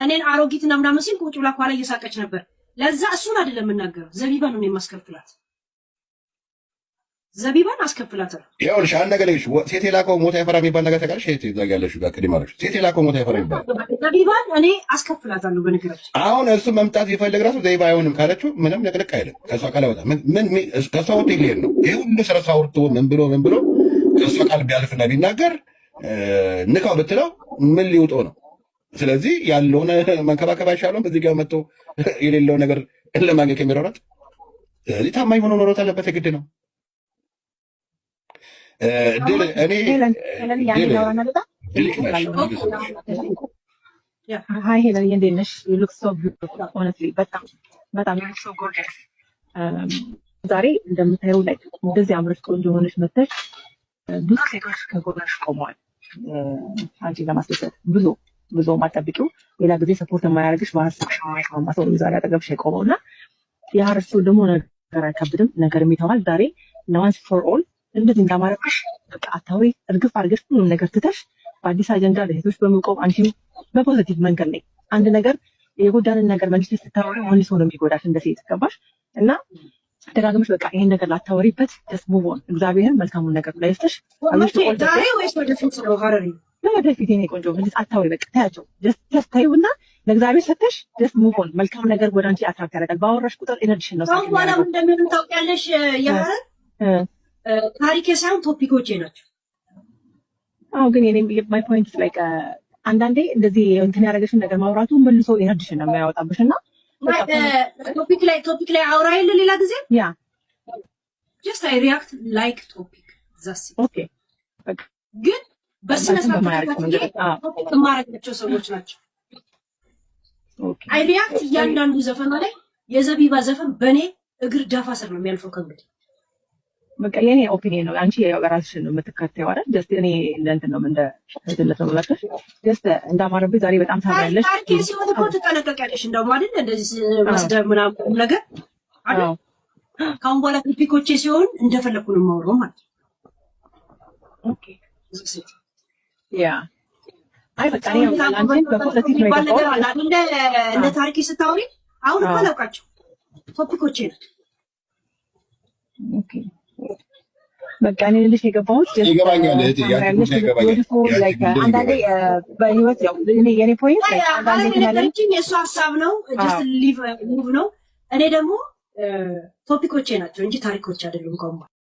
እኔን አሮጊትና ምናምን ሲል ቁጭ ብላ ኋላ እየሳቀች ነበር። ለዛ እሱን አይደለም የምናገረው፣ ዘቢባን ነው የማስከፍላት። ዘቢባን አስከፍላታለሁ። ይኸውልሽ አንድ ነገር ልሽ ሴት የላከው ሞት አይፈራ የሚባል ነገር ታውቂያለሽ? ሴት ያለሽ ጋር ከዲማሮች ሴት የላከው ሞት አይፈራ ይባላል። ዘቢባን እኔ አስከፍላታለሁ። በነገራችን አሁን እሱ መምጣት ይፈልግ ራሱ ዘይባ አይሆንም ካለችው ምንም ንቅንቅ አይልም። ከሷ ቃል አይወጣም። ምን ከሷ ወጥ ይሄን ነው ይሄ ሁሉ ስራ ሳውርቶ ምን ብሎ ከሷ ቃል ቢያልፍና ቢናገር ንካው ብትለው ምን ሊውጠው ነው? ስለዚህ ያለውን መንከባከብ አይሻለውም? በዚህ ጋር መጥቶ የሌለው ነገር ለማግኘት የሚሮጥ ስለዚህ ታማኝ ሆኖ መሮጥ አለበት። ግድ ነው። እኔ Hi Helen, እንዴት ነሽ? You look so beautiful honestly. በጣም you look so gorgeous. ዛሬ እንደምታየው ላይ እንደዚህ አምረሽ ቆንጆ ሆነሽ መጥተሽ ብዙ ሴቶች ከጎንሽ ቆመዋል። አንቺ ለማስደሰት ብዙ ማጠብቂው ሌላ ጊዜ ሰፖርት የማያደርግሽ በሀሳብ ሻማሽ ማማሰው ዛሬ አጠገብሽ የቆመውና ያርሱ ደግሞ ነገር አይከብድም፣ ነገር የሚተዋል። ዛሬ once for all እንደዚህ እንዳማረብሽ በቃ አታውሪ፣ እርግፍ አድርገሽ ሁሉም ነገር ትተሽ በአዲስ አጀንዳ ለሴቶች በመቆም አንቺም በፖዚቲቭ መንገድ ላይ አንድ ነገር የጎዳንን ነገር መልስ ስታወሪ ወንድ ሰው ነው የሚጎዳሽ እንደ ሴት ገባሽ? እና ተጋግመሽ በቃ ይሄን ነገር ላታወሪበት ደስ ሙቮን እግዚአብሔርን መልካሙን ነገር ላይ ስተሽ ዛሬ ወይስ ወደፊት ነው? ሀረሪ ወደፊት የኔ ቆንጆ መልስ አታወሪ፣ በቃ ታያቸው ደስ ታዩና ለእግዚአብሔር ሰተሽ ደስ ሙቮን መልካም ነገር ወደ አንቺ አትራክት ያደርጋል። ባወራሽ ቁጥር ኤነርጂሽን ነው ሳይሆን በኋላ ምን እንደሚሆን ታውቂያለሽ። የሀረር ታሪኬ ሳይሆን ቶፒኮቼ ናቸው። አዎ ግን የኔ ማይ ፖይንት ላይክ አንዳንዴ እንደዚህ እንትን ያደረገሽን ነገር ማውራቱ መልሶ ኤነርጂሽን ነው የሚያወጣብሽና ቶፒክ ላይ አውራ የለ ሌላ ጊዜ ያ just I react like topic that's it okay ግን በስነ ስርዓት ቶፒክ ማረጋቸው ሰዎች ናቸው። I react እያንዳንዱ ዘፈን ላይ የዘቢባ ዘፈን በኔ እግር ዳፋ ስር ነው የሚያልፈው። ከእንግዲህ በቃ የኔ ኦፒኒየን ነው። አንቺ የራስሽን ነው የምትከተይው አይደል? ጀስት እኔ እንትን ነው እንደ ህዝለት ነው ማለት ጀስት እንዳማረብኝ ዛሬ በጣም ታምራለሽ። ታሪኬ ሲሆን እኮ ትጠነቀቂያለሽ እንደውም አይደል? እንደዚህ መስደብ ምናምን ነገር አይደል? ካሁን በኋላ ቶፒኮቼ ሲሆን እንደፈለኩ ነው የማወራው ማለት ነው። ኦኬ ያ አይ በቃ እኔ አንቺን በፖዚቲቭ ነው የገባው እንደ ታሪኬ ስታወሪ አሁን እኮ አላውቃቸው ቶፒኮቼ ነው። ኦኬ በቃ እኔ ልልሽ የገባሁት ይገባኛል እህቴ ያንቺ ይገባኛል። አንዳንዴ በህይወት ያው የኔ ፖይንት አንዳንዴ ያለችኝ የእሱ ሀሳብ ነው ጀስት ሊቭ ሙቭ ነው። እኔ ደግሞ ቶፒኮቼ ናቸው እንጂ ታሪኮች አይደሉም።